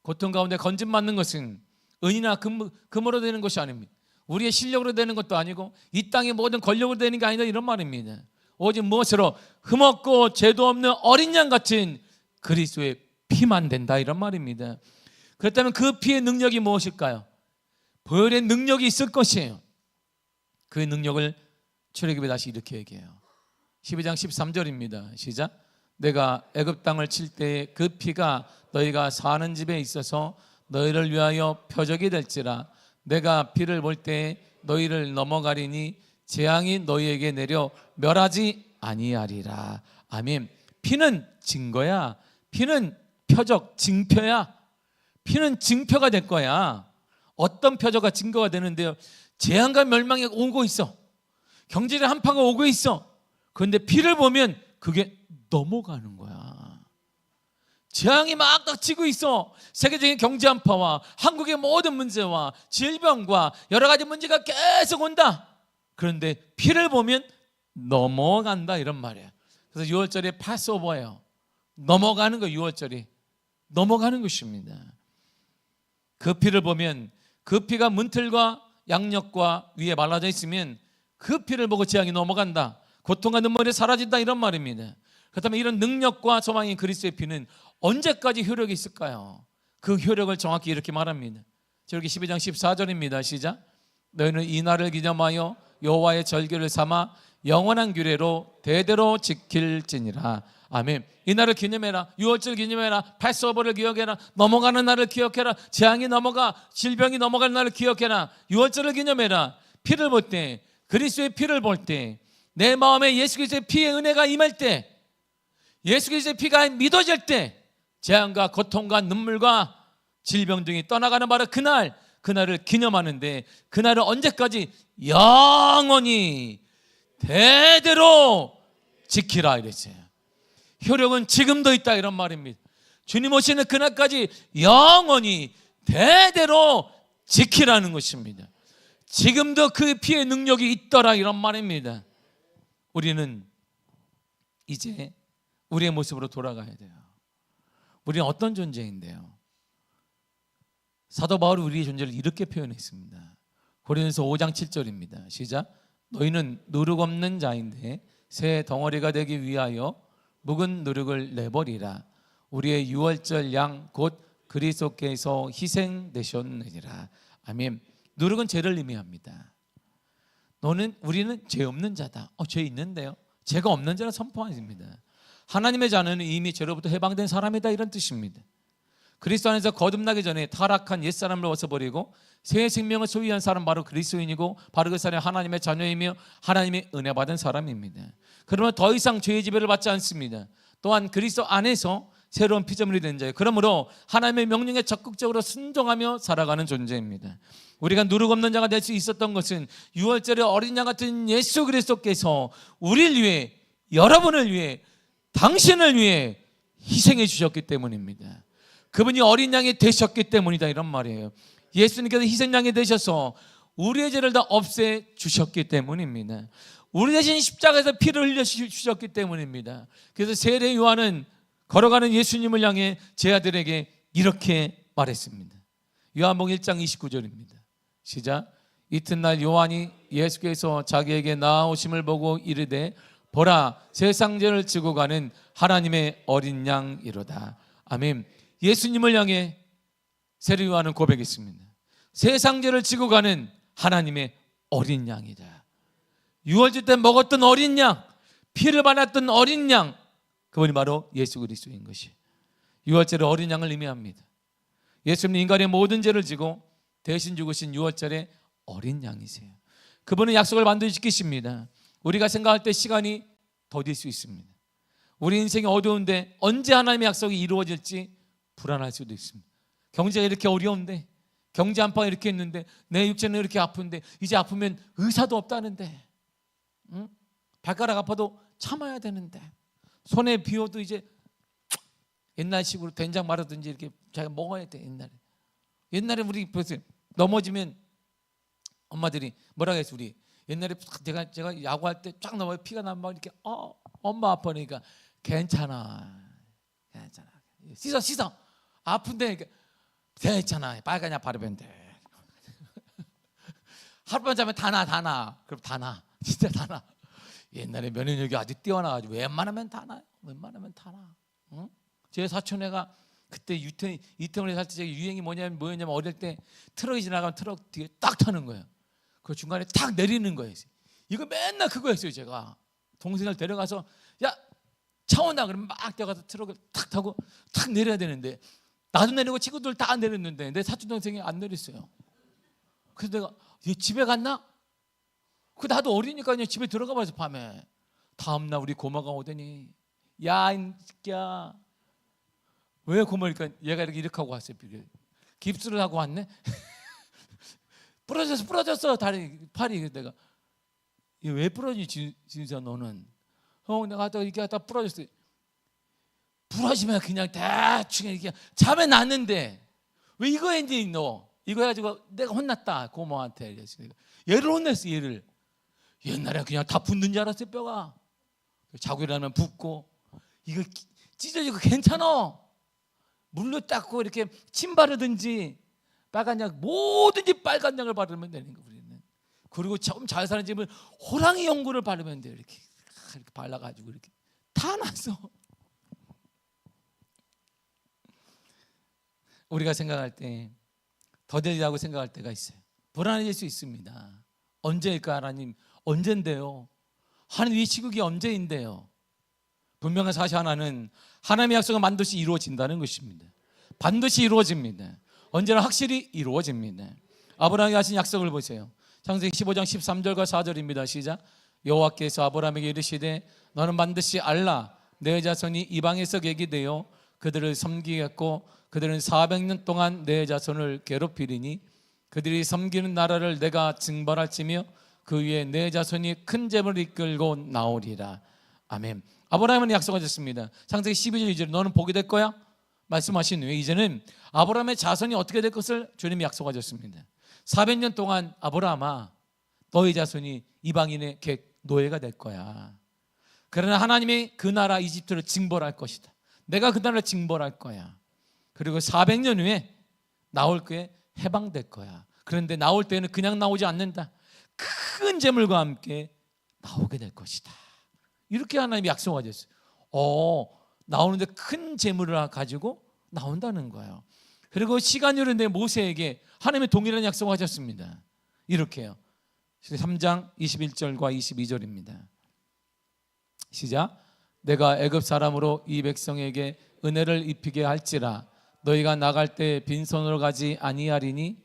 고통 가운데 건짐받는 것은 은이나 금으로 되는 것이 아닙니다. 우리의 실력으로 되는 것도 아니고 이 땅의 모든 권력으로 되는 게 아니다, 이런 말입니다. 오직 무엇으로? 흠없고 죄도 없는 어린 양 같은 그리스도의 피만 된다, 이런 말입니다. 그렇다면 그 피의 능력이 무엇일까요? 보혈의 능력이 있을 것이에요. 그 능력을 출애굽에 다시 이렇게 얘기해요. 12장 13절입니다. 시작. 내가 애굽 땅을 칠 때에 그 피가 너희가 사는 집에 있어서 너희를 위하여 표적이 될지라. 내가 피를 볼 때에 너희를 넘어가리니 재앙이 너희에게 내려 멸하지 아니하리라. 아멘. 피는 증거야. 피는 표적, 증표야. 피는 증표가 될 거야. 어떤 표적과 증거가 되는데요, 재앙과 멸망이 오고 있어. 경제의 한파가 오고 있어. 그런데 피를 보면 그게 넘어가는 거야. 재앙이 막 닥치고 있어. 세계적인 경제 한파와 한국의 모든 문제와 질병과 여러 가지 문제가 계속 온다. 그런데 피를 보면 넘어간다, 이런 말이에요. 그래서 6월절이 패스오버예요. 넘어가는 거, 6월절이 넘어가는 것입니다. 그 피를 보면 그 피가 문틀과 양력과 위에 말라져 있으면 그 피를 보고 재앙이 넘어간다. 고통과 눈물이 사라진다, 이런 말입니다. 그렇다면 이런 능력과 소망인 그리스도의 피는 언제까지 효력이 있을까요? 그 효력을 정확히 이렇게 말합니다. 저기 12장 14절입니다. 시작. 너희는 이 날을 기념하여 여호와의 절기를 삼아 영원한 규례로 대대로 지킬지니라. 아멘. 이 날을 기념해라. 6월절 기념해라. 패스오버를 기억해라. 넘어가는 날을 기억해라. 재앙이 넘어가, 질병이 넘어가는 날을 기억해라. 6월절을 기념해라. 피를 볼 때, 그리스도의 피를 볼 때, 내 마음에 예수 그리스도의 피의 은혜가 임할 때, 예수 그리스도의 피가 믿어질 때, 재앙과 고통과 눈물과 질병 등이 떠나가는 바로 그날을 기념하는데, 그날은 언제까지? 영원히 대대로 지키라 이랬어요. 효력은 지금도 있다, 이런 말입니다. 주님 오시는 그날까지 영원히 대대로 지키라는 것입니다. 지금도 그 피의 능력이 있더라, 이런 말입니다. 우리는 이제 우리의 모습으로 돌아가야 돼요. 우리는 어떤 존재인데요? 사도 바울이 우리의 존재를 이렇게 표현했습니다. 고린도서 5장 7절입니다. 시작. 너희는 누룩 없는 자인데 새 덩어리가 되기 위하여 묵은 누룩을 내버리라. 우리의 유월절 양 곧 그리스도께서 희생되셨느니라. 아멘. 누룩은 죄를 의미합니다. 우리는 죄 없는 자다. 죄 있는데요. 죄가 없는 자는 선포하십니다. 하나님의 자는 이미 죄로부터 해방된 사람이다, 이런 뜻입니다. 그리스도 안에서 거듭나기 전에 타락한 옛사람을 벗어버리고 새 생명을 소유한 사람, 바로 그리스도인이고 바로 그 사람이 하나님의 자녀이며 하나님의 은혜 받은 사람입니다. 그러면 더 이상 죄의 지배를 받지 않습니다. 또한 그리스도 안에서 새로운 피조물이 된 자예요. 그러므로 하나님의 명령에 적극적으로 순종하며 살아가는 존재입니다. 우리가 누룩 없는 자가 될 수 있었던 것은 유월절의 어린 양 같은 예수 그리스도께서 우리를 위해, 여러분을 위해, 당신을 위해 희생해 주셨기 때문입니다. 그분이 어린 양이 되셨기 때문이다, 이런 말이에요. 예수님께서 희생양이 되셔서 우리의 죄를 다 없애 주셨기 때문입니다. 우리 대신 십자가에서 피를 흘려 주셨기 때문입니다. 그래서 세례 요한은 걸어가는 예수님을 향해 제 아들에게 이렇게 말했습니다. 요한복음 1장 29절입니다. 시작. 이튿날 요한이 예수께서 자기에게 나아오심을 보고 이르되 보라, 세상 죄를 지고 가는 하나님의 어린 양이로다. 아멘. 예수님을 향해 세례 요한은 고백했습니다. 세상 죄를 지고 가는 하나님의 어린 양이다. 유월절 때 먹었던 어린 양, 피를 발랐던 어린 양, 그분이 바로 예수 그리스도인 것이 유월절의 어린 양을 의미합니다. 예수님은 인간의 모든 죄를 지고 대신 죽으신 유월절의 어린 양이세요. 그분은 약속을 반드시 지키십니다. 우리가 생각할 때 시간이 더딜 수 있습니다. 우리 인생이 어려운데 언제 하나님의 약속이 이루어질지 불안할 수도 있습니다. 경제가 이렇게 어려운데, 경제 안팎이 이렇게 있는데, 내 육체는 이렇게 아픈데, 이제 아프면 의사도 없다는데, 발가락 아파도 참아야 되는데, 손에 비워도 이제 옛날식으로 된장 말하든지 이렇게 자기가 먹어야 돼. 옛날에 우리 보세요. 넘어지면 엄마들이 뭐라고 했어? 우리 옛날에 제가 야구할 때 쫙 넘어요. 피가 나면 막 이렇게 엄마 아파니까 괜찮아. 씻어. 아픈데 괜찮아. 빨간 약 바르면 돼. 하룻밤 자면 다 나. 그럼 다 나. 진짜 다 나. 옛날에 면역력이 아주 뛰어나가지고 웬만하면 다 나요. 응? 제 사촌애가 그때 이태원에 살 때 유행이 뭐였냐면 어릴 때 트럭이 지나가면 트럭 뒤에 딱 타는 거예요. 그 중간에 딱 내리는 거예요. 이거 맨날 그거 했어요. 제가 동생을 데려가서 야 차 온다 그러면 막 뛰어가서 트럭을 탁 타고 탁 내려야 되는데, 나도 내리고 친구들 다 내렸는데 내 사촌 동생이 안 내렸어요. 그래서 내가 얘 집에 갔나? 나도 어리니까 그냥 집에 들어가 봐서 밤에 다음날 우리 고모가 오더니 야 이 새끼야, 왜 고모니까 얘가 이렇게 하고 왔어요. 깁스를 하고 왔네. 부러졌어 팔이. 내가 얘 왜 부러지지 진짜 너는? 내가 이렇게 하다 부러졌어요. 부러지면 그냥 대충 이렇게 잠에 났는데 왜 이거 했니 너? 이거 해가지고 내가 혼났다 고모한테. 얘를 혼냈어. 얘를 옛날에 그냥 다 붓는 줄 알았어요. 뼈가 자고 일어나면 붓고, 이거 찢어지고 괜찮아. 물로 닦고 이렇게 침 바르든지 빨간 약, 뭐든지 빨간 약을 바르면 되는 거. 우리는 그리고 좀 잘 사는 집은 호랑이 연고를 바르면 돼요. 이렇게 발라가지고 이렇게 다 났어. 우리가 생각할 때 더딜이라고 생각할 때가 있어요. 불안해질 수 있습니다. 언제일까? 하나님 언젠데요? 하나님 이 시국이 언제인데요? 분명한 사실 하나는 하나님의 약속은 반드시 이루어진다는 것입니다. 반드시 이루어집니다. 언제나 확실히 이루어집니다. 아브라함이 하신 약속을 보세요. 창세기 15장 13절과 4절입니다. 시작. 여호와께서 아브라함에게 이르시되 너는 반드시 알라. 내 자손이 이방에서 계기되어 그들을 섬기겠고 그들은 400년 동안 내 자손을 괴롭히리니 그들이 섬기는 나라를 내가 징벌할지며 그 위에 내 자손이 큰 재물을 이끌고 나오리라. 아멘. 아브라함은 약속하셨습니다. 창세기 12절 2절 너는 복이 될 거야 말씀하신 후에 이제는 아브라함의 자손이 어떻게 될 것을 주님이 약속하셨습니다. 400년 동안 아브라함아 너의 자손이 이방인의 노예가 될 거야. 그러나 하나님이 그 나라 이집트를 징벌할 것이다. 내가 그 나라를 징벌할 거야. 그리고 400년 후에 나올 그에 해방될 거야. 그런데 나올 때는 그냥 나오지 않는다. 큰 재물과 함께 나오게 될 것이다. 이렇게 하나님이 약속하셨어요. 나오는데 큰 재물을 가지고 나온다는 거예요. 그리고 시간이 흐르는데 모세에게 하나님의 동일한 약속을 하셨습니다. 이렇게요. 3장 21절과 22절입니다. 시작. 내가 애굽 사람으로 이 백성에게 은혜를 입히게 할지라 너희가 나갈 때 빈손으로 가지 아니하리니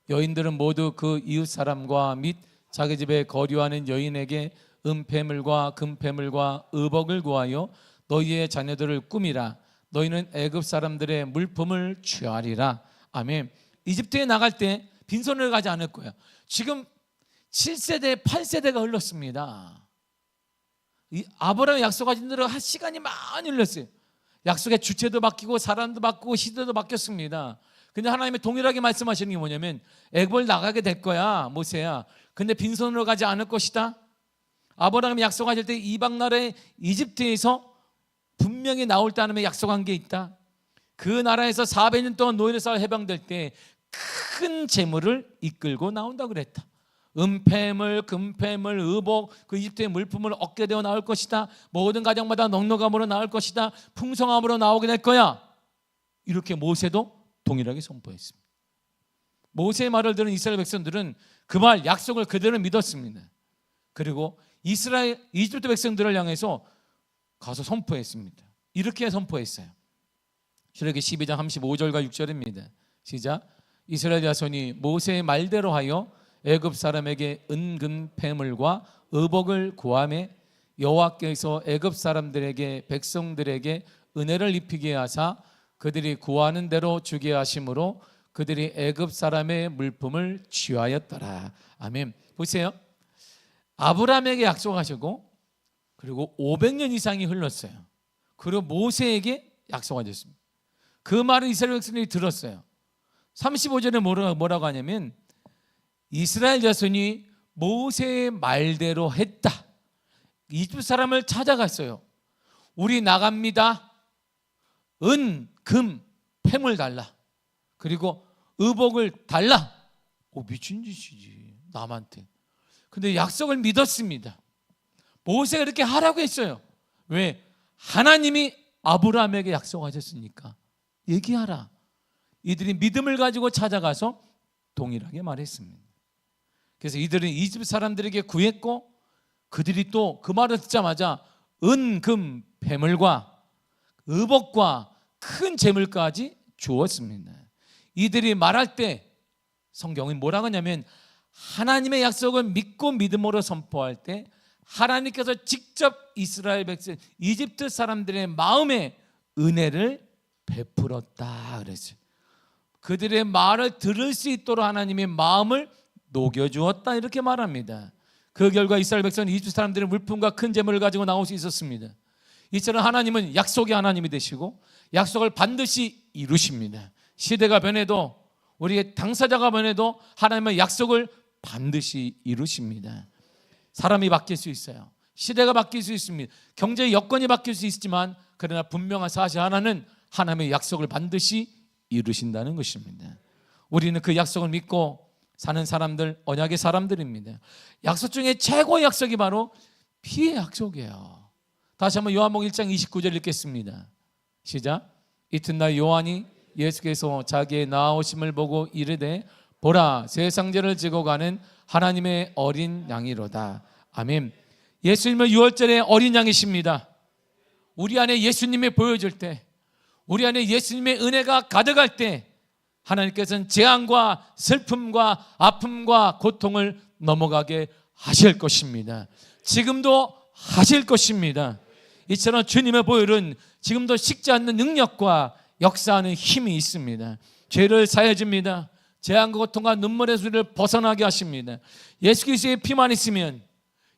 여인들은 모두 그 이웃 사람과 및 자기 집에 거류하는 여인에게 은폐물과 금폐물과 의복을 구하여 너희의 자녀들을 꾸미라. 너희는 애굽 사람들의 물품을 취하리라. 아멘. 이집트에 나갈 때 빈손으로 가지 않을 거예요. 지금 7세대 8세대가 흘렀습니다. 이 아브라함의 약속하신 대로 한 시간이 많이 흘렀어요. 약속의 주체도 바뀌고 사람도 바뀌고 시대도 바뀌었습니다. 근데 하나님이 동일하게 말씀하시는 게 뭐냐면 애굽을 나가게 될 거야 모세야. 근데 빈손으로 가지 않을 것이다. 아브라함이 약속하실 때 이방 나라의 이집트에서 분명히 나올 때 하나님의 약속한 게 있다. 그 나라에서 400년 동안 노예로서 해방될 때 큰 재물을 이끌고 나온다고 그랬다. 은폐물, 금폐물, 의복, 그 이집트의 물품을 얻게 되어 나올 것이다. 모든 가정마다 넉넉함으로 나올 것이다. 풍성함으로 나오게 될 거야. 이렇게 모세도 동일하게 선포했습니다. 모세의 말을 들은 이스라엘 백성들은 그 말 약속을 그대로 믿었습니다. 그리고 이집트 백성들을 향해서 가서 선포했습니다. 이렇게 선포했어요. 출애굽기 12장 35절과 6절입니다. 시작. 이스라엘 자손이 모세의 말대로 하여 애굽 사람에게 은금 폐물과 의복을 구하매 여호와께서 애굽 사람들에게 백성들에게 은혜를 입히게 하사 그들이 구하는 대로 주게 하심으로 그들이 애굽 사람의 물품을 취하였더라. 아멘. 보세요. 아브라함에게 약속하시고 그리고 500년 이상이 흘렀어요. 그리고 모세에게 약속하셨습니다. 그 말을 이스라엘 백성들이 들었어요. 35절에 뭐라고 하냐면 이스라엘 자손이 모세의 말대로 했다. 이집트 사람을 찾아갔어요. 우리 나갑니다. 은, 금, 폐물 달라. 그리고 의복을 달라. 미친 짓이지 남한테. 근데 약속을 믿었습니다. 모세가 그렇게 하라고 했어요. 왜? 하나님이 아브라함에게 약속하셨으니까 얘기하라. 이들이 믿음을 가지고 찾아가서 동일하게 말했습니다. 그래서 이들은 이집트 사람들에게 구했고 그들이 또 그 말을 듣자마자 은, 금, 폐물과 의복과 큰 재물까지 주었습니다. 이들이 말할 때 성경이 뭐라고 하냐면 하나님의 약속을 믿고 믿음으로 선포할 때 하나님께서 직접 이스라엘 백성 이집트 사람들의 마음에 은혜를 베풀었다 그랬어요. 그들의 말을 들을 수 있도록 하나님의 마음을 녹여주었다 이렇게 말합니다. 그 결과 이스라엘 백성은 이집트 사람들의 물품과 큰 재물을 가지고 나올 수 있었습니다. 이처럼 하나님은 약속의 하나님이 되시고 약속을 반드시 이루십니다. 시대가 변해도 우리의 당사자가 변해도 하나님의 약속을 반드시 이루십니다. 사람이 바뀔 수 있어요. 시대가 바뀔 수 있습니다. 경제의 여건이 바뀔 수 있지만 그러나 분명한 사실 하나는 하나님의 약속을 반드시 이루신다는 것입니다. 우리는 그 약속을 믿고 사는 사람들, 언약의 사람들입니다. 약속 중에 최고의 약속이 바로 피의 약속이에요. 다시 한번 요한복음 1장 29절 읽겠습니다. 시작. 이튿날 요한이 예수께서 자기의 나아오심을 보고 이르되 보라 세상죄를 지고 가는 하나님의 어린 양이로다. 아멘. 예수님은 6월절에 어린 양이십니다. 우리 안에 예수님이 보여줄 때, 우리 안에 예수님의 은혜가 가득할 때 하나님께서는 재앙과 슬픔과 아픔과 고통을 넘어가게 하실 것입니다. 지금도 하실 것입니다. 이처럼 주님의 보혈은 지금도 식지 않는 능력과 역사하는 힘이 있습니다. 죄를 사해 줍니다. 재앙과 고통과 눈물의 소리를 벗어나게 하십니다. 예수 그리스도의 피만 있으면,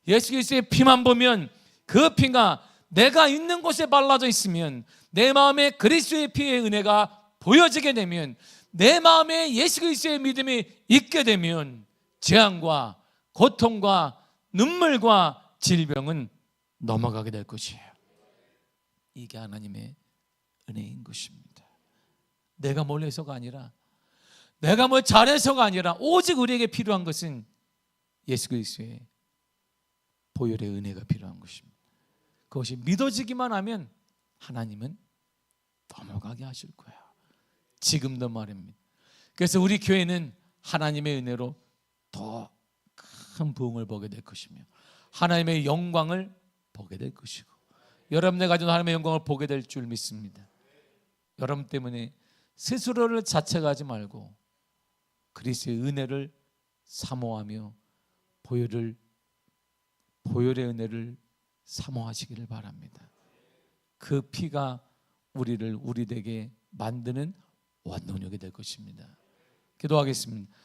예수 그리스도의 피만 보면, 그 피가 내가 있는 곳에 발라져 있으면, 내 마음에 그리스도의 피의 은혜가 보여지게 되면, 내 마음에 예수 그리스도의 믿음이 있게 되면 재앙과 고통과 눈물과 질병은 넘어가게 될 것이에요. 이게 하나님의 은혜인 것입니다. 내가 뭘 해서가 아니라, 내가 뭘 잘해서가 아니라, 오직 우리에게 필요한 것은 예수 그리스도의 보혈의 은혜가 필요한 것입니다. 그것이 믿어지기만 하면 하나님은 넘어가게 하실 거예요. 지금도 말입니다. 그래서 우리 교회는 하나님의 은혜로 더 큰 부흥을 보게 될 것이며 하나님의 영광을 보게 될 것이고, 여러분의 가진 하나님의 영광을 보게 될 줄 믿습니다. 여러분 때문에 스스로를 자책하지 말고 그리스도의 은혜를 사모하며 보혈의 은혜를 사모하시기를 바랍니다. 그 피가 우리를 우리에게 만드는 원동력이 될 것입니다. 기도하겠습니다.